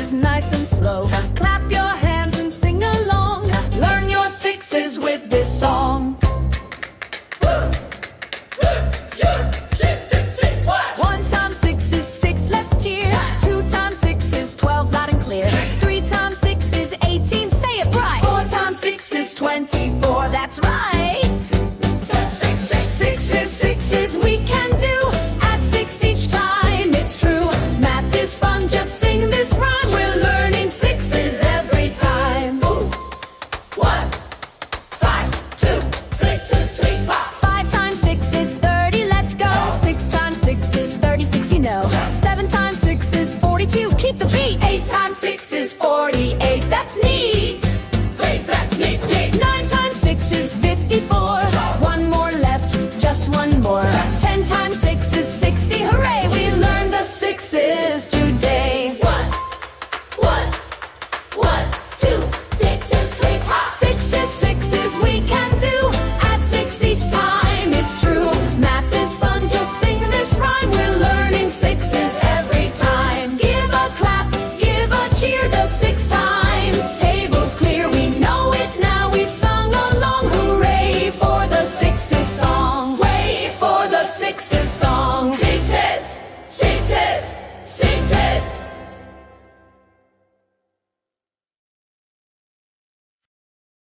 sixes nice and slow. Clap your hands and sing along. Learn your sixes with this song. 1 times 6 is 6, let's cheer. 2 times 6 is 12, loud and clear. 3 times 6 is 18, say it right. 4 times 6 is 24, that's right. 6 we can do. Add 6 each time, it's true. Math is fun, just sing this rhyme. We're learning sixes every time. 1, 5, 2, 6, 2, 3, 5. 5 times 6 is 30, let's go. 6 times 6 is 36, you know. 7 times 6 is 42, keep the beat. 8 times 6 is 48, that's neat. That's neat. 9 times 6 is 54. One more left, just one more. 10 times 6 is 60, hooray! We learned the sixes today. 1, 2, 6, 2, 3, 5. Sixes we can do. Add 6 each time, it's true. Math is fun, just sing this rhyme. We're learning sixes every time. Give a clap, give a cheer, the 6 times table's clear. We know it now, we've sung along. Hooray for the sixes song. Hooray for the sixes song.